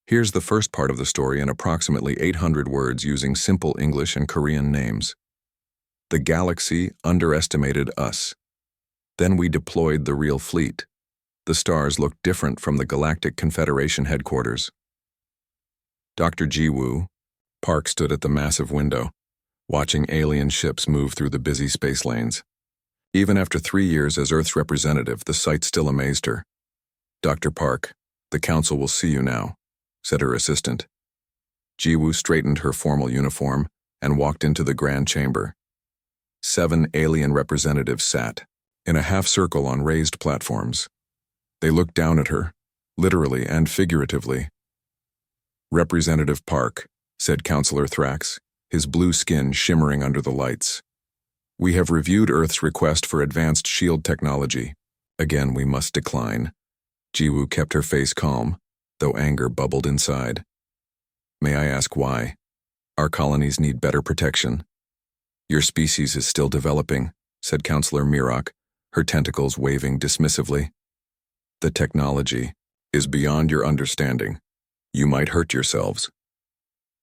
Here's the first part of the story in approximately 800 words using simple English and Korean names. The galaxy underestimated us. Then we deployed the real fleet. The stars looked different from the Galactic Confederation headquarters. Dr. Ji-woo Park stood at the massive window, watching alien ships move through the busy space lanes. Even after 3 years as Earth's representative, the sight still amazed her. "Dr. Park, the Council will see you now," said her assistant. Ji-woo straightened her formal uniform and walked into the grand chamber. 7 alien representatives sat in a half-circle on raised platforms. They looked down at her, literally and figuratively. "Representative Park," said Councillor Thrax, his blue skin shimmering under the lights. "We have reviewed Earth's request for advanced shield technology. Again, we must decline." Ji-woo kept her face calm, though anger bubbled inside. "May I ask why? Our colonies need better protection." "Your species is still developing," said Councillor Mirok, her tentacles waving dismissively. "The technology is beyond your understanding. You might hurt yourselves."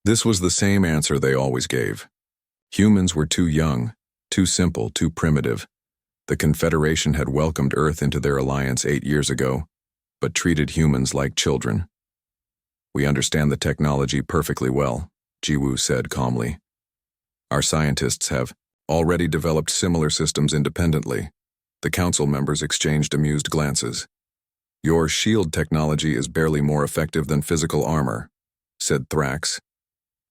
This was the same answer they always gave. Humans were too young, too simple, too primitive. The Confederation had welcomed Earth into their alliance 8 years ago, but treated humans like children. "We understand the technology perfectly well," Ji-woo said calmly. "Our scientists have already developed similar systems independently." The council members exchanged amused glances. "Your shield technology is barely more effective than physical armor," said Thrax.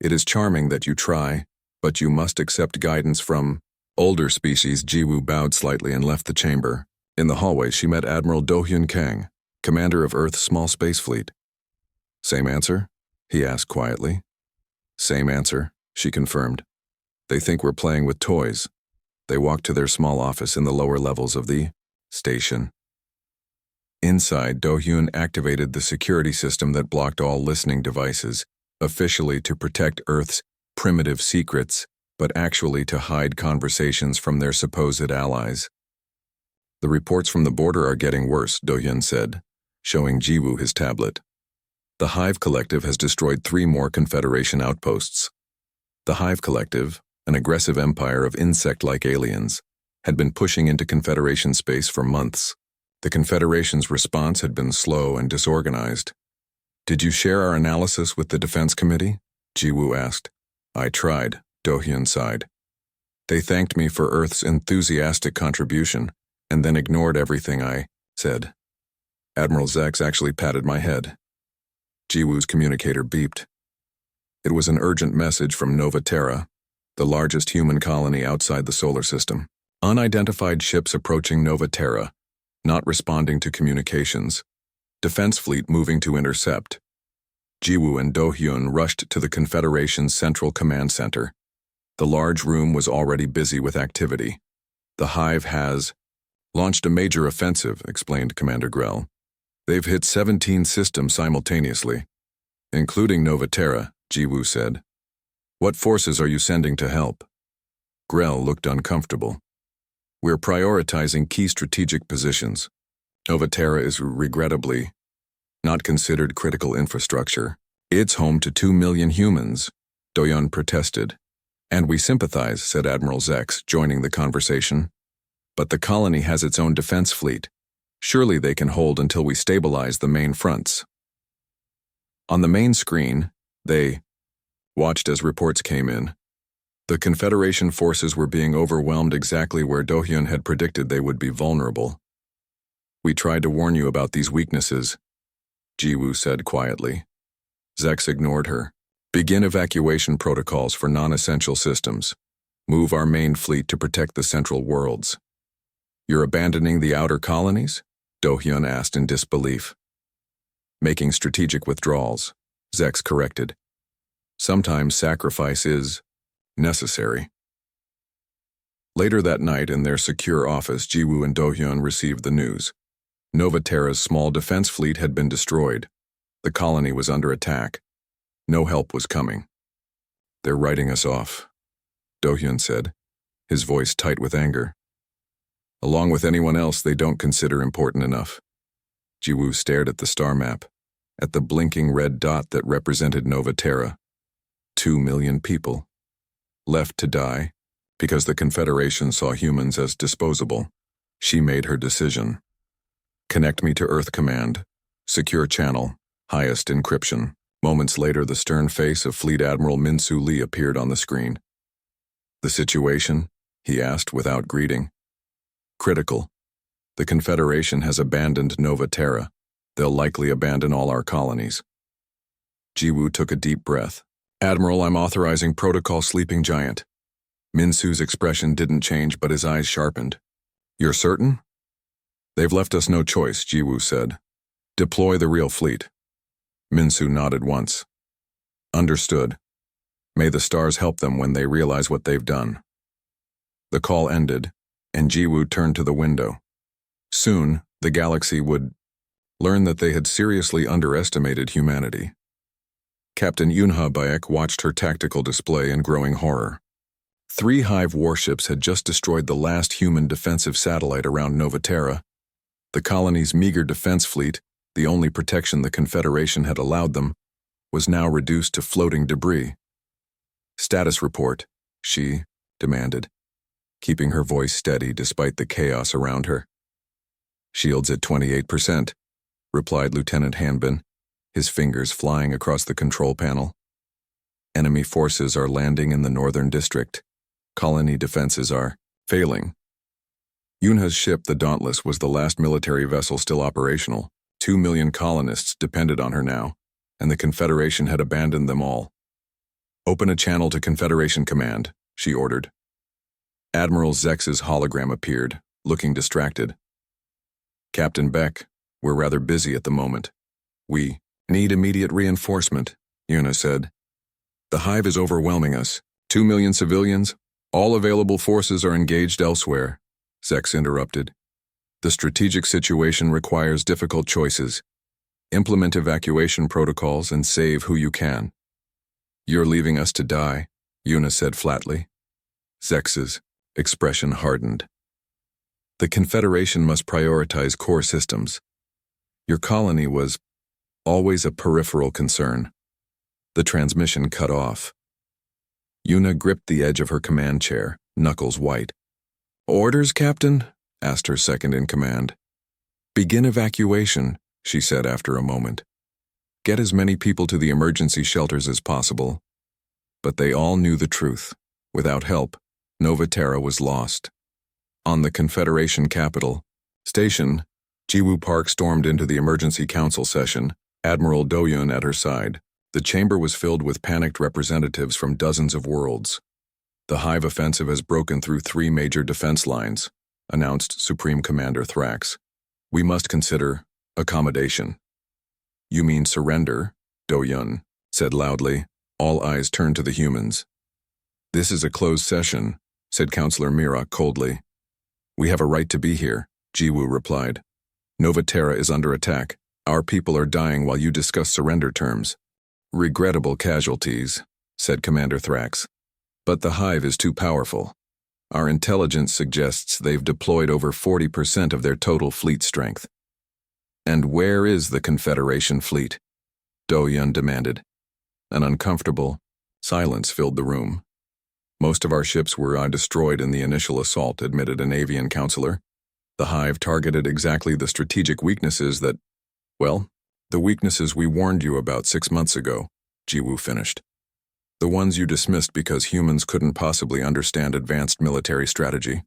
"It is charming that you try, but you must accept guidance from older species." Ji-woo bowed slightly and left the chamber. In the hallway, she met Admiral Do-hyun Kang, commander of Earth's small space fleet. "Same answer?" he asked quietly. "Same answer," she confirmed. "They think we're playing with toys." They walked to their small office in the lower levels of the station. Inside, Do-hyun activated the security system that blocked all listening devices, officially to protect Earth's primitive secrets, but actually to hide conversations from their supposed allies. "The reports from the border are getting worse," Do-hyun said, showing Ji-woo his tablet. "The Hive Collective has destroyed 3 more Confederation outposts." The Hive Collective, an aggressive empire of insect-like aliens, had been pushing into Confederation space for months. The Confederation's response had been slow and disorganized. "Did you share our analysis with the Defense Committee?" Ji-woo asked. "I tried," Do-hyun sighed. "They thanked me for Earth's enthusiastic contribution, and then ignored everything I said. Admiral Zex actually patted my head." Ji-woo's communicator beeped. It was an urgent message from Nova Terra, the largest human colony outside the solar system. Unidentified ships approaching Nova Terra, not responding to communications. Defense fleet moving to intercept. Ji-woo and Do-hyun rushed to the Confederation's Central Command Center. The large room was already busy with activity. "The Hive has launched a major offensive," explained Commander Grell. "They've hit 17 systems simultaneously, including Nova Terra," Ji-woo said. "What forces are you sending to help?" Grell looked uncomfortable. "We're prioritizing key strategic positions. Nova Terra is regrettably not considered critical infrastructure. It's home to 2 million humans," Do-hyun protested. "And we sympathize," said Admiral Zex, joining the conversation. "But the colony has its own defense fleet. Surely they can hold until we stabilize the main fronts." On the main screen, they watched as reports came in. The Confederation forces were being overwhelmed exactly where Do-hyun had predicted they would be vulnerable. "We tried to warn you about these weaknesses," Ji-woo said quietly. Zex ignored her. "Begin evacuation protocols for non-essential systems. Move our main fleet to protect the central worlds." "You're abandoning the outer colonies?" Do-hyun asked in disbelief. "Making strategic withdrawals," Zex corrected. "Sometimes sacrifice is necessary." Later that night in their secure office, Ji-woo and Do-hyun received the news. Nova Terra's small defense fleet had been destroyed. The colony was under attack. No help was coming. "They're writing us off," Do-hyun said, his voice tight with anger. "Along with anyone else they don't consider important enough." Ji-woo stared at the star map. at the blinking red dot that represented Nova Terra. 2 million people. Left to die, because the Confederation saw humans as disposable. She made her decision. Connect me to Earth Command. Secure channel. Highest encryption. Moments later, the stern face of Fleet Admiral Min-Soo Lee appeared on the screen. The situation? He asked without greeting. Critical. The Confederation has abandoned Nova Terra. They'll likely abandon all our colonies. Jiwoo took a deep breath. Admiral, I'm authorizing Protocol Sleeping Giant. Min-Soo's expression didn't change, but his eyes sharpened. You're certain? They've left us no choice, Jiwoo said. Deploy the real fleet. Min-Soo nodded once. Understood. May the stars help them when they realize what they've done. The call ended, and Jiwoo turned to the window. Soon, the galaxy would learn that they had seriously underestimated humanity. Captain Yunha Bayek watched her tactical display in growing horror. 3 Hive warships had just destroyed the last human defensive satellite around Nova Terra. The colony's meager defense fleet, the only protection the Confederation had allowed them, was now reduced to floating debris. Status report, she demanded, keeping her voice steady despite the chaos around her. Shields at 28%, replied Lieutenant Hanbin, his fingers flying across the control panel. Enemy forces are landing in the northern district. Colony defenses are failing. Yunha's ship, the Dauntless, was the last military vessel still operational. 2 million colonists depended on her now, and the Confederation had abandoned them all. Open a channel to Confederation Command, she ordered. Admiral Zex's hologram appeared, looking distracted. Captain Beck, we're rather busy at the moment. We need immediate reinforcement, Yuna said. The Hive is overwhelming us. 2 million civilians. All available forces are engaged elsewhere, Zex interrupted. The strategic situation requires difficult choices. Implement evacuation protocols and save who you can. You're leaving us to die, Yuna said flatly. Zex's expression hardened. The Confederation must prioritize core systems. Your colony was always a peripheral concern. The transmission cut off. Yuna gripped the edge of her command chair, knuckles white. Orders, Captain? Asked her second-in-command. Begin evacuation, she said after a moment. Get as many people to the emergency shelters as possible. But they all knew the truth. Without help, Nova Terra was lost. On the Confederation capital station, Jiwoo Park stormed into the emergency council session, Admiral Do-Yun at her side. The chamber was filled with panicked representatives from dozens of worlds. The Hive offensive has broken through 3 major defense lines, announced Supreme Commander Thrax. We must consider accommodation. You mean surrender, Do-Yun said loudly. All eyes turned to the humans. This is a closed session, said Counselor Mirak coldly. We have a right to be here, Jiwoo replied. Nova Terra is under attack. Our people are dying while you discuss surrender terms. Regrettable casualties, said Commander Thrax. But the Hive is too powerful. Our intelligence suggests they've deployed over 40% of their total fleet strength. And where is the Confederation fleet? Do-Yun demanded. An uncomfortable silence filled the room. Most of our ships were destroyed in the initial assault, admitted an avian counselor. The Hive targeted exactly the strategic weaknesses that, well, the weaknesses we warned you about 6 months ago, Jiwoo finished. The ones you dismissed because humans couldn't possibly understand advanced military strategy.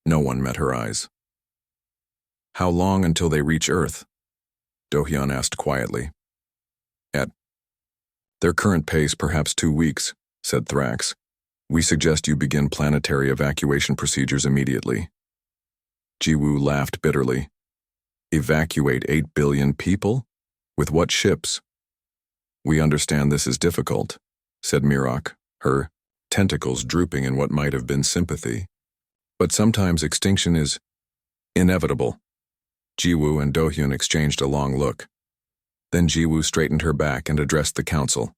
No one met her eyes. How long until they reach Earth? Do-Hyun asked quietly. At their current pace, perhaps 2 weeks, said Thrax. We suggest you begin planetary evacuation procedures immediately. Jiwoo laughed bitterly. Evacuate 8 billion people? With what ships? We understand this is difficult, said Mirak, her tentacles drooping in what might have been sympathy. But sometimes extinction is inevitable. Jiwoo and Do-Hyun exchanged a long look. Then Jiwoo straightened her back and addressed the council.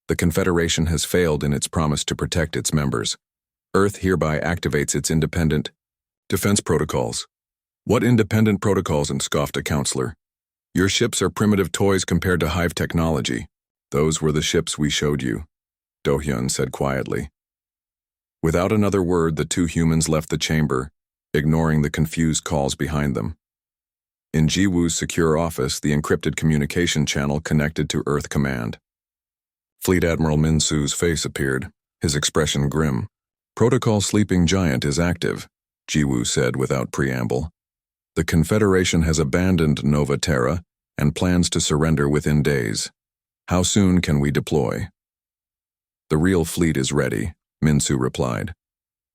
The Confederation has failed in its promise to protect its members. Earth hereby activates its independent defense protocols. What independent protocols? And scoffed a counselor. Your ships are primitive toys compared to hive technology. Those were the ships we showed you, Do-hyun said quietly. Without another word, the two humans left the chamber, ignoring the confused calls behind them. In Jiwoo's secure office, the encrypted communication channel connected to Earth Command. Fleet Admiral Min-soo's face appeared, his expression grim. Protocol Sleeping Giant is active, Jiwoo said without preamble. The Confederation has abandoned Nova Terra and plans to surrender within days. How soon can we deploy? The real fleet is ready, Min-soo replied.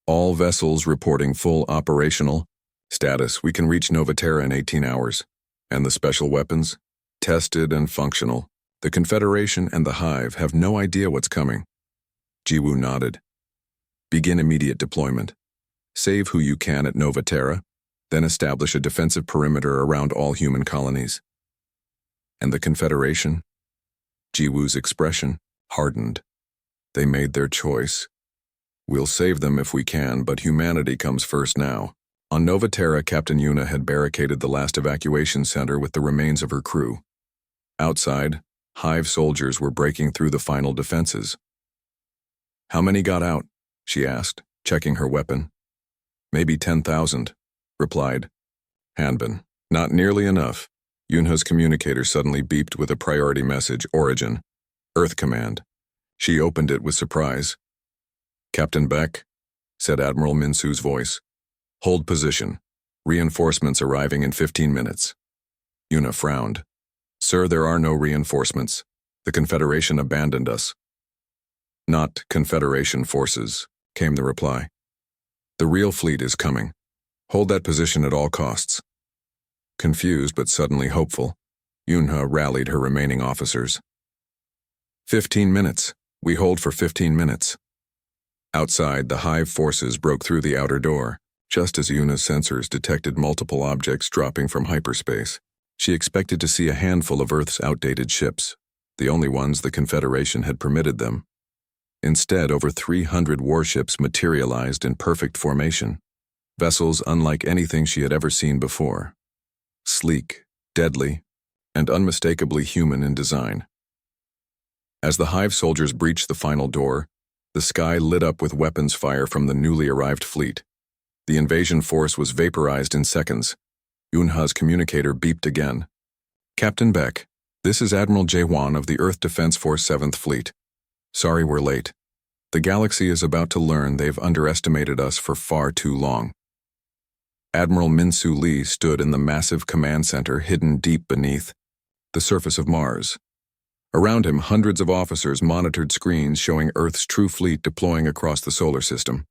All vessels reporting full operational status. We can reach Nova Terra in 18 hours. And the special weapons? Tested and functional. The Confederation and the Hive have no idea what's coming. Jiwoo nodded. Begin immediate deployment. Save who you can at Nova Terra, then establish a defensive perimeter around all human colonies. And the Confederation? Jiwoo's expression hardened. They made their choice. We'll save them if we can, but humanity comes first now. On Nova Terra, Captain Yuna had barricaded the last evacuation center with the remains of her crew. Outside, Hive soldiers were breaking through the final defenses. How many got out? She asked, checking her weapon. Maybe 10,000, replied Hanbin. Not nearly enough. Yunha's communicator suddenly beeped with a priority message, Origin, Earth Command. She opened it with surprise. Captain Beck, said Admiral Min-soo's voice. Hold position. Reinforcements arriving in 15 minutes. Yuna frowned. Sir, there are no reinforcements. The Confederation abandoned us. Not Confederation forces, came the reply. The real fleet is coming. Hold that position at all costs. Confused but suddenly hopeful, Yunha rallied her remaining officers. 15 minutes. We hold for 15 minutes. Outside, the Hive forces broke through the outer door, just as Yuna's sensors detected multiple objects dropping from hyperspace. She expected to see a handful of Earth's outdated ships, the only ones the Confederation had permitted them. Instead, over 300 warships materialized in perfect formation, vessels unlike anything she had ever seen before. Sleek, deadly, and unmistakably human in design. As the Hive soldiers breached the final door, the sky lit up with weapons fire from the newly arrived fleet. The invasion force was vaporized in seconds. Yunha's communicator beeped again. Captain Beck, this is Admiral Jae-won of the Earth Defense Force 7th Fleet. Sorry we're late. The galaxy is about to learn they've underestimated us for far too long. Admiral Min-soo Lee stood in the massive command center hidden deep beneath the surface of Mars. Around him, hundreds of officers monitored screens showing Earth's true fleet deploying across the solar system.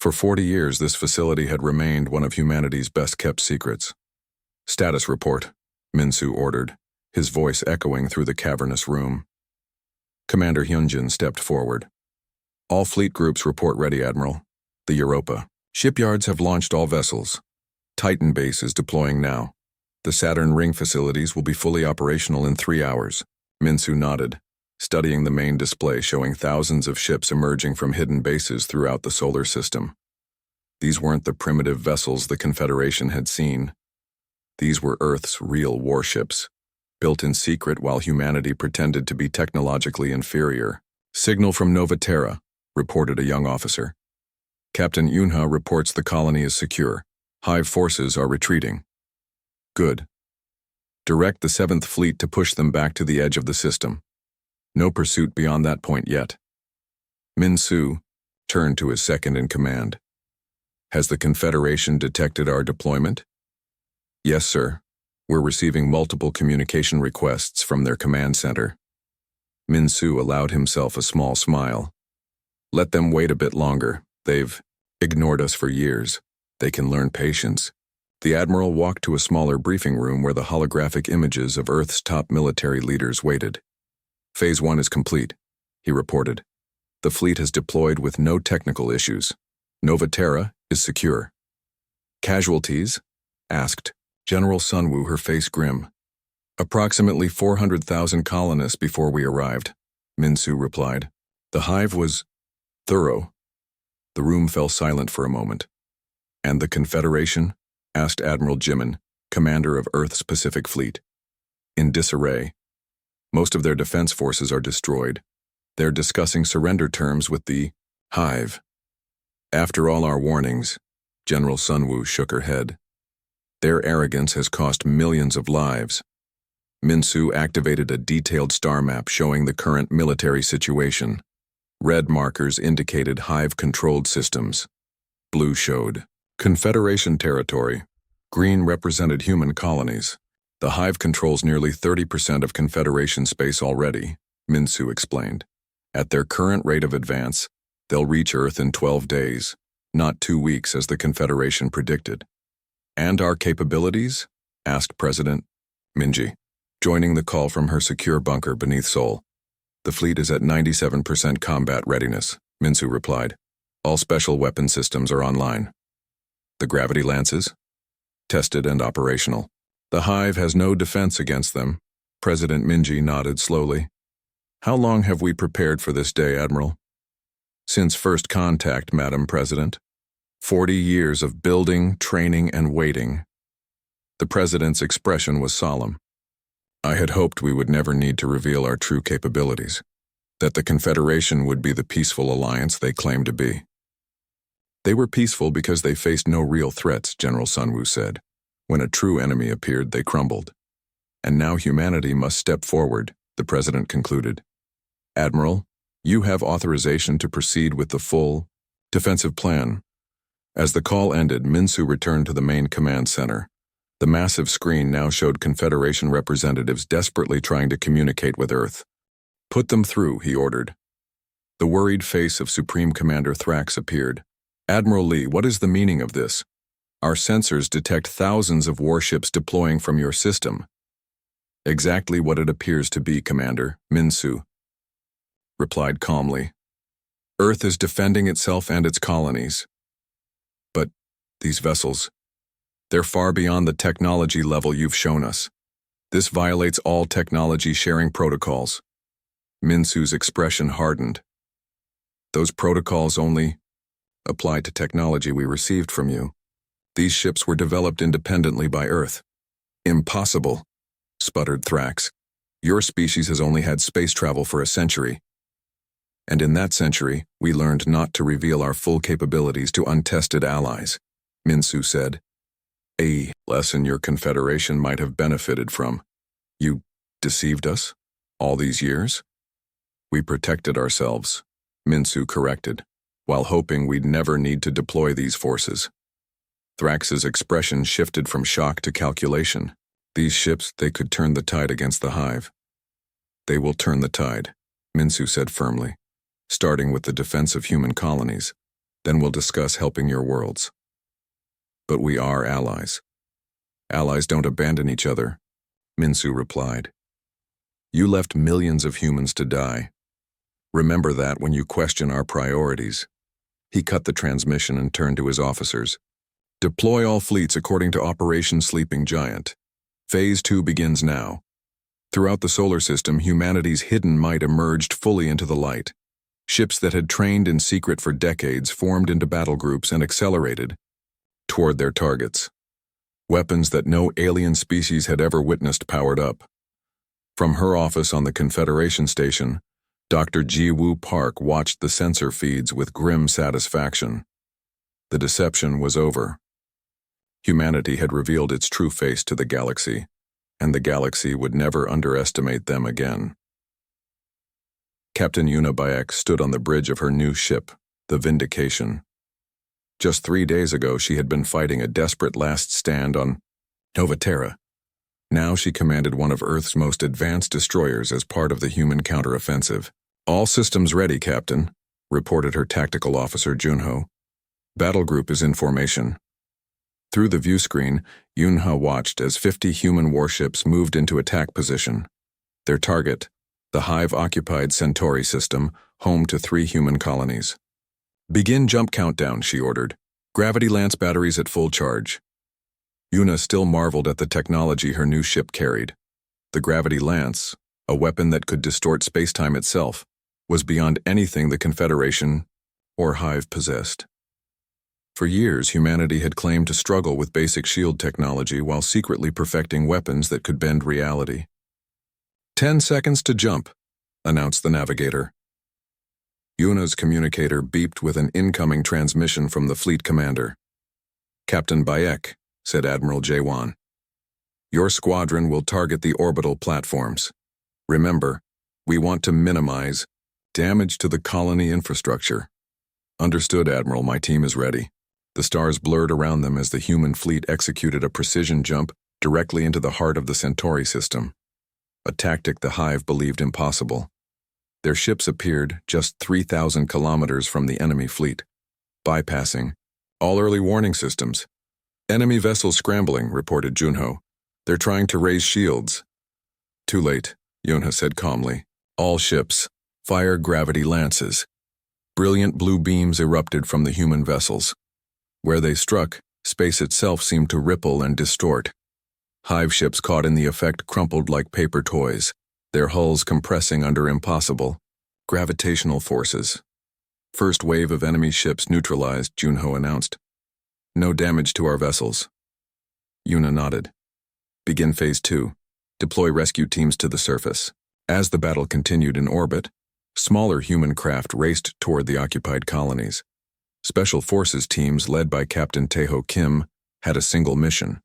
For 40 years, this facility had remained one of humanity's best-kept secrets. Status report, Min-soo ordered, his voice echoing through the cavernous room. Commander Hyunjin stepped forward. All fleet groups report ready, Admiral. The Europa. Shipyards have launched all vessels. Titan base is deploying now. The Saturn Ring facilities will be fully operational in 3 hours. Min-soo nodded, studying the main display showing thousands of ships emerging from hidden bases throughout the solar system. These weren't the primitive vessels the Confederation had seen. These were Earth's real warships, built in secret while humanity pretended to be technologically inferior. Signal from Nova Terra, reported a young officer. Captain Yunha reports the colony is secure. Hive forces are retreating. Good. Direct the 7th Fleet to push them back to the edge of the system. No pursuit beyond that point yet. Min-soo turned to his second-in-command. Has the Confederation detected our deployment? Yes, sir. We're receiving multiple communication requests from their command center. Min-soo allowed himself a small smile. Let them wait a bit longer. They've ignored us for years. They can learn patience. The Admiral walked to a smaller briefing room where the holographic images of Earth's top military leaders waited. Phase 1 is complete, he reported. The fleet has deployed with no technical issues. Nova Terra is secure. Casualties? Asked General Sunwoo, her face grim. Approximately 400,000 colonists before we arrived, Min-soo replied. The Hive was thorough. The room fell silent for a moment. And the Confederation? Asked Admiral Jimin, commander of Earth's Pacific Fleet. in disarray. Most of their defense forces are destroyed. They're discussing surrender terms with the Hive. After all our warnings, General Sunwoo shook her head. Their arrogance has cost millions of lives. Minsu activated a detailed star map showing the current military situation. Red markers indicated Hive-controlled systems. Blue showed Confederation territory. Green represented human colonies. The Hive controls nearly 30% of Confederation space already, Minsu explained. At their current rate of advance, they'll reach Earth in 12 days, not 2 weeks as the Confederation predicted. And our capabilities? Asked President Minji, joining the call from her secure bunker beneath Seoul. The fleet is at 97% combat readiness, Minsu replied. All special weapon systems are online. The gravity lances? Tested and operational. The Hive has no defense against them. President Minji nodded slowly. How long have we prepared for this day, Admiral? Since first contact, Madam President. 40 years of building, training, and waiting. The President's expression was solemn. I had hoped we would never need to reveal our true capabilities, that the Confederation would be the peaceful alliance they claimed to be. They were peaceful because they faced no real threats, General Sunwoo said. When a true enemy appeared, they crumbled. And now humanity must step forward, the President concluded. Admiral, you have authorization to proceed with the full defensive plan. As the call ended, Minsu returned to the main command center. The massive screen now showed Confederation representatives desperately trying to communicate with Earth. Put them through, he ordered. The worried face of Supreme Commander Thrax appeared. Admiral Lee, what is the meaning of this? Our sensors detect thousands of warships deploying from your system. Exactly what it appears to be, Commander, Minsu replied calmly. Earth is defending itself and its colonies. But these vessels, they're far beyond the technology level you've shown us. This violates all technology sharing protocols. Minsu's expression hardened. Those protocols only apply to technology we received from you. These ships were developed independently by Earth. Impossible, sputtered Thrax. Your species has only had space travel for a century. And in that century, we learned not to reveal our full capabilities to untested allies, Minsu said. A lesson your Confederation might have benefited from. You deceived us? All these years? We protected ourselves, Minsu corrected, while hoping we'd never need to deploy these forces. Thrax's expression shifted from shock to calculation. These ships, they could turn the tide against the Hive. They will turn the tide, Minsu said firmly, starting with the defense of human colonies. Then we'll discuss helping your worlds. But we are allies. Allies don't abandon each other, Minsu replied. You left millions of humans to die. Remember that when you question our priorities. He cut the transmission and turned to his officers. Deploy all fleets according to Operation Sleeping Giant. Phase 2 begins now. Throughout the solar system, humanity's hidden might emerged fully into the light. Ships that had trained in secret for decades formed into battle groups and accelerated toward their targets. Weapons that no alien species had ever witnessed powered up. From her office on the Confederation station, Dr. Ji-Woo Park watched the sensor feeds with grim satisfaction. The deception was over. Humanity had revealed its true face to the galaxy, and the galaxy would never underestimate them again. Captain Yuna Bayek stood on the bridge of her new ship, the Vindication. Just 3 days ago, she had been fighting a desperate last stand on Novaterra. Now she commanded one of Earth's most advanced destroyers as part of the human counteroffensive. All systems ready, Captain, reported her tactical officer Junho. Battle group is in formation. Through the view screen, Yunha watched as 50 human warships moved into attack position. Their target, the Hive-occupied Centauri system, home to 3 human colonies. Begin jump countdown, she ordered. Gravity lance batteries at full charge. Yuna still marveled at the technology her new ship carried. The gravity lance, a weapon that could distort space-time itself, was beyond anything the Confederation or Hive possessed. For years, humanity had claimed to struggle with basic shield technology while secretly perfecting weapons that could bend reality. 10 seconds to jump, announced the navigator. Yuna's communicator beeped with an incoming transmission from the fleet commander. Captain Bayek, said Admiral Jawan. Your squadron will target the orbital platforms. Remember, we want to minimize damage to the colony infrastructure. Understood, Admiral. My team is ready. The stars blurred around them as the human fleet executed a precision jump directly into the heart of the Centauri system, a tactic the Hive believed impossible. Their ships appeared just 3,000 kilometers from the enemy fleet, bypassing all early warning systems. Enemy vessels scrambling, reported Junho. They're trying to raise shields. Too late, Yunha said calmly. All ships, fire gravity lances. Brilliant blue beams erupted from the human vessels. Where they struck, space itself seemed to ripple and distort. Hive ships caught in the effect crumpled like paper toys, their hulls compressing under impossible gravitational forces. First wave of enemy ships neutralized, Junho announced. No damage to our vessels. Yuna nodded. Begin Phase 2. Deploy rescue teams to the surface. As the battle continued in orbit, smaller human craft raced toward the occupied colonies. Special Forces teams led by Captain Taeho Kim had a single mission: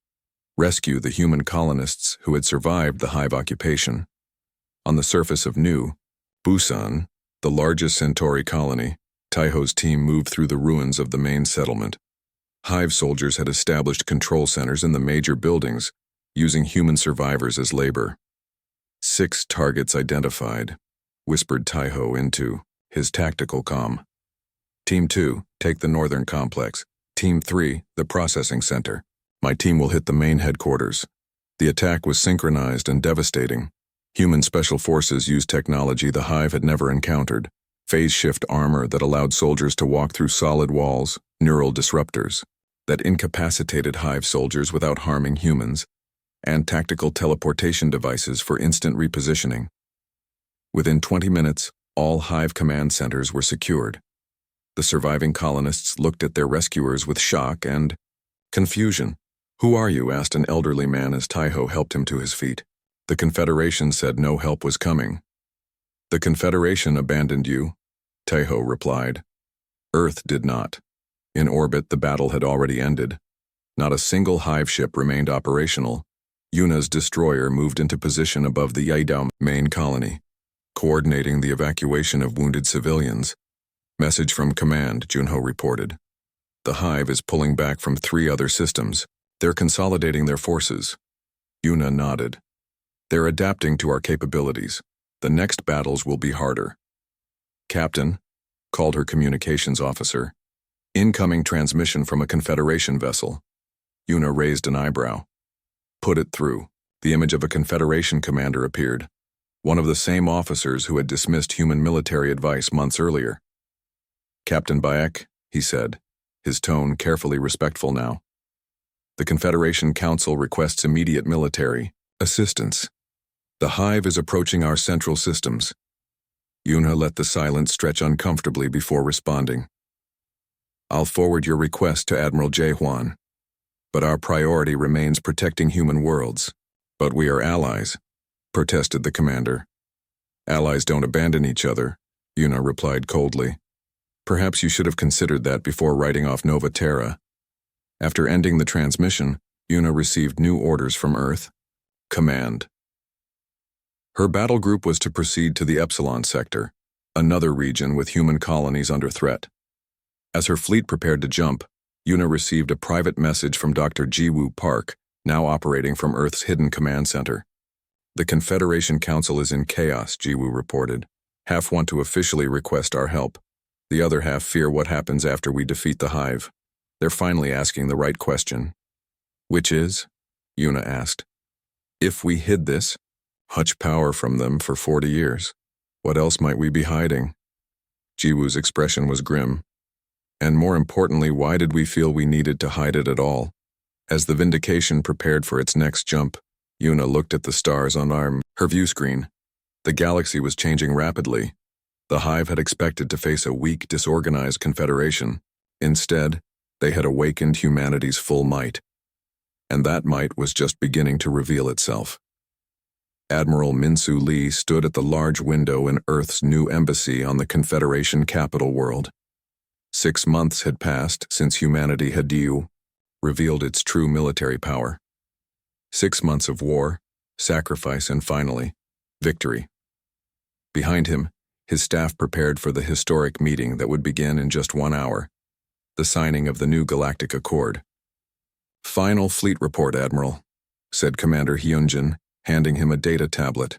rescue the human colonists who had survived the Hive occupation. On the surface of New Busan, the largest Centauri colony, Taeho's team moved through the ruins of the main settlement. Hive soldiers had established control centers in the major buildings, using human survivors as labor. 6 targets identified, whispered Taeho into his tactical comm. Team 2, take the northern complex. Team 3, the processing center. My team will hit the main headquarters. The attack was synchronized and devastating. Human special forces used technology the Hive had never encountered. Phase shift armor that allowed soldiers to walk through solid walls, neural disruptors that incapacitated Hive soldiers without harming humans, and tactical teleportation devices for instant repositioning. Within 20 minutes, all Hive command centers were secured. The surviving colonists looked at their rescuers with shock and confusion. Who are you? Asked an elderly man as Taeho helped him to his feet. The Confederation said no help was coming. The Confederation abandoned you, Taeho replied. Earth did not. In orbit, the battle had already ended. Not a single Hive ship remained operational. Yuna's destroyer moved into position above the Yaidao main colony, coordinating the evacuation of wounded civilians. Message from command, Junho reported. The Hive is pulling back from 3 other systems. They're consolidating their forces. Yuna nodded. They're adapting to our capabilities. The next battles will be harder. Captain, called her communications officer. Incoming transmission from a Confederation vessel. Yuna raised an eyebrow. Put it through. The image of a Confederation commander appeared. One of the same officers who had dismissed human military advice months earlier. Captain Bayek, he said, his tone carefully respectful now. The Confederation Council requests immediate military assistance. The Hive is approaching our central systems. Yuna let the silence stretch uncomfortably before responding. I'll forward your request to Admiral Jae-hwan. But our priority remains protecting human worlds. But we are allies, protested the commander. Allies don't abandon each other, Yuna replied coldly. Perhaps you should have considered that before writing off Nova Terra. After ending the transmission, Yuna received new orders from Earth. Command. Her battle group was to proceed to the Epsilon sector, another region with human colonies under threat. As her fleet prepared to jump, Yuna received a private message from Dr. Jiwoo Park, now operating from Earth's hidden command center. The Confederation Council is in chaos, Jiwoo reported. Half want to officially request our help. The other half fear what happens after we defeat the Hive. They're finally asking the right question. Which is? Yuna asked. If we hid this, hutch power from them for 40 years, what else might we be hiding? Jiwoo's expression was grim. And more importantly, why did we feel we needed to hide it at all? As the Vindication prepared for its next jump, Yuna looked at the stars on her view screen. The galaxy was changing rapidly. The Hive had expected to face a weak, disorganized confederation. Instead, they had awakened humanity's full might. And that might was just beginning to reveal itself. Admiral Minsu Lee stood at the large window in Earth's new embassy on the Confederation capital world. 6 months had passed since humanity had revealed its true military power. 6 months of war, sacrifice, and finally, victory. Behind him, his staff prepared for the historic meeting that would begin in just 1 hour, the signing of the new Galactic Accord. "Final fleet report, Admiral," said Commander Hyunjin, handing him a data tablet.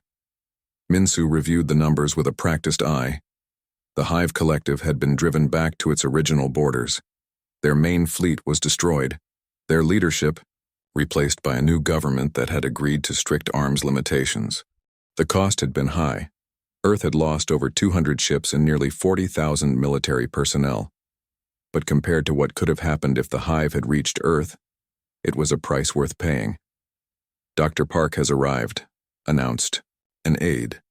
Minsu reviewed the numbers with a practiced eye. The Hive Collective had been driven back to its original borders. Their main fleet was destroyed, their leadership replaced by a new government that had agreed to strict arms limitations. The cost had been high. Earth had lost over 200 ships and nearly 40,000 military personnel. But compared to what could have happened if the Hive had reached Earth, it was a price worth paying. "Dr. Park has arrived," announced an aide.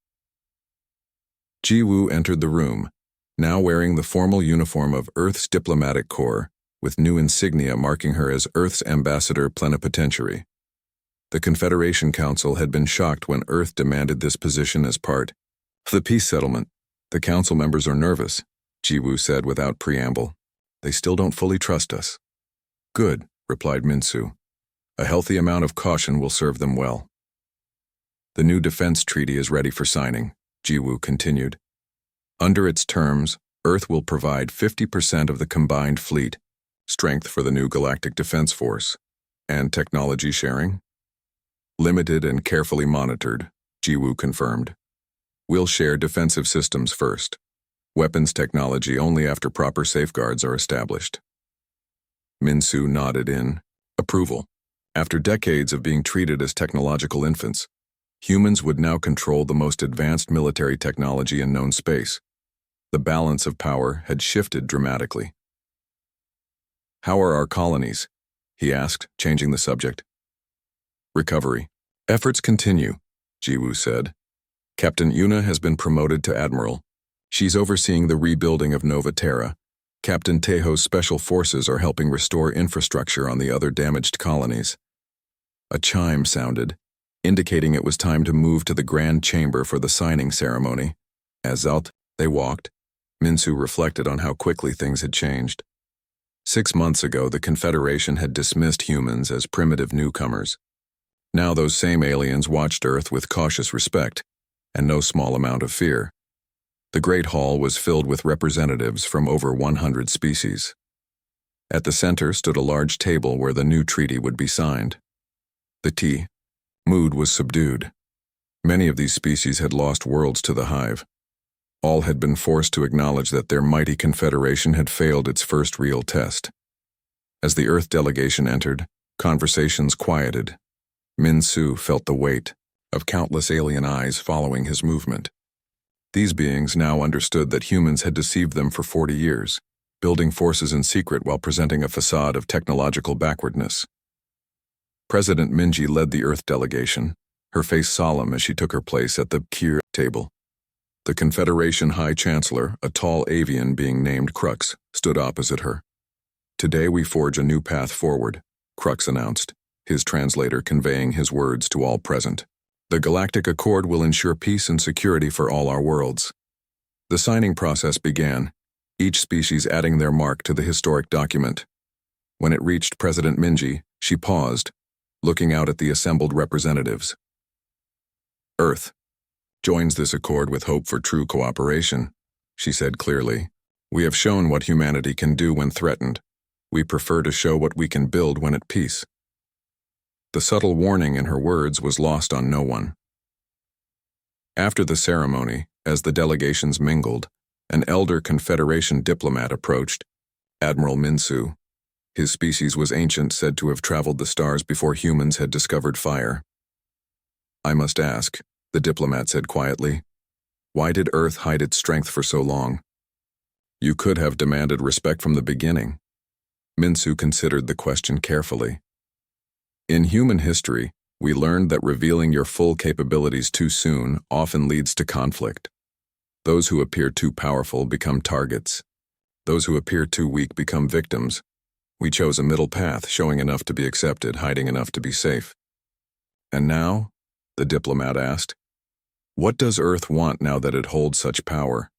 Ji-woo entered the room, now wearing the formal uniform of Earth's diplomatic corps, with new insignia marking her as Earth's ambassador plenipotentiary. The Confederation Council had been shocked when Earth demanded this position as part of the peace settlement. "The council members are nervous," Ji-woo said without preamble. "They still don't fully trust us." "Good," replied Minsu. "A healthy amount of caution will serve them well." "The new defense treaty is ready for signing," Ji-woo continued. "Under its terms, Earth will provide 50% of the combined fleet, strength for the new Galactic Defense Force, and technology sharing?" "Limited and carefully monitored," Ji-woo confirmed. "We'll share defensive systems first. Weapons technology only after proper safeguards are established." Minsu nodded in approval. After decades of being treated as technological infants, humans would now control the most advanced military technology in known space. The balance of power had shifted dramatically. "How are our colonies?" he asked, changing the subject. "Recovery. Efforts continue," Ji-woo said. "Captain Yuna has been promoted to Admiral. She's overseeing the rebuilding of Nova Terra. Captain Tejo's special forces are helping restore infrastructure on the other damaged colonies." A chime sounded, indicating it was time to move to the grand chamber for the signing ceremony. As out they walked, Minsu reflected on how quickly things had changed. 6 months ago, the Confederation had dismissed humans as primitive newcomers. Now those same aliens watched Earth with cautious respect, and no small amount of fear. The Great Hall was filled with representatives from over 100 species. At the center stood a large table where the new treaty would be signed. The mood was subdued. Many of these species had lost worlds to the Hive. All had been forced to acknowledge that their mighty confederation had failed its first real test. As the Earth delegation entered, conversations quieted. Minsu felt the weight of countless alien eyes following his movement. These beings now understood that humans had deceived them for 40 years, building forces in secret while presenting a facade of technological backwardness. President Minji led the Earth delegation, her face solemn as she took her place at the Kier table. The Confederation High Chancellor, a tall avian being named Crux, stood opposite her. "Today we forge a new path forward," Crux announced, his translator conveying his words to all present. "The Galactic Accord will ensure peace and security for all our worlds." The signing process began, each species adding their mark to the historic document. When it reached President Minji, she paused, looking out at the assembled representatives. "Earth joins this accord with hope for true cooperation," she said clearly. "We have shown what humanity can do when threatened. We prefer to show what we can build when at peace." The subtle warning in her words was lost on no one. After the ceremony, as the delegations mingled, an elder Confederation diplomat approached, Admiral Minsu. His species was ancient, said to have traveled the stars before humans had discovered fire. "I must ask," the diplomat said quietly, "why did Earth hide its strength for so long? You could have demanded respect from the beginning." Minsu considered the question carefully. "In human history, we learned that revealing your full capabilities too soon often leads to conflict. Those who appear too powerful become targets. Those who appear too weak become victims. We chose a middle path, showing enough to be accepted, hiding enough to be safe. And now, the diplomat asked. What does Earth want now that it holds such power?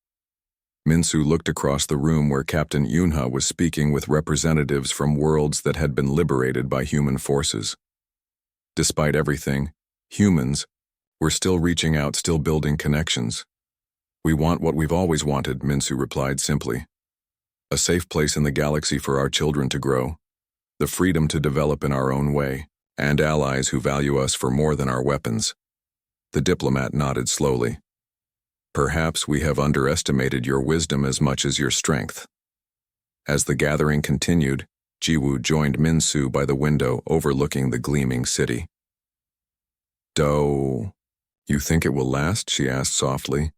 Minsu looked across the room where Captain Yunha was speaking with representatives from worlds that had been liberated by human forces. Despite everything, humans, we're still reaching out, still building connections. We want what we've always wanted, Minsu replied simply. A safe place in the galaxy for our children to grow, the freedom to develop in our own way, and allies who value us for more than our weapons. The diplomat nodded slowly. Perhaps we have underestimated your wisdom as much as your strength. As the gathering continued, Jiwoo joined Minsu by the window overlooking the gleaming city. "Do you think it will last?" she asked softly.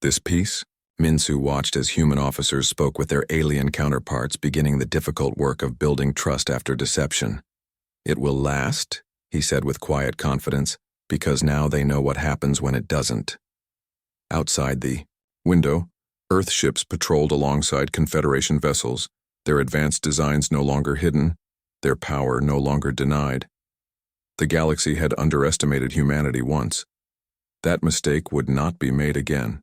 "This peace?" Minsu watched as human officers spoke with their alien counterparts, beginning the difficult work of building trust after deception. "It will last," he said with quiet confidence, "because now they know what happens when it doesn't." Outside the window, Earth ships patrolled alongside Confederation vessels, their advanced designs no longer hidden, their power no longer denied. The galaxy had underestimated humanity once. That mistake would not be made again.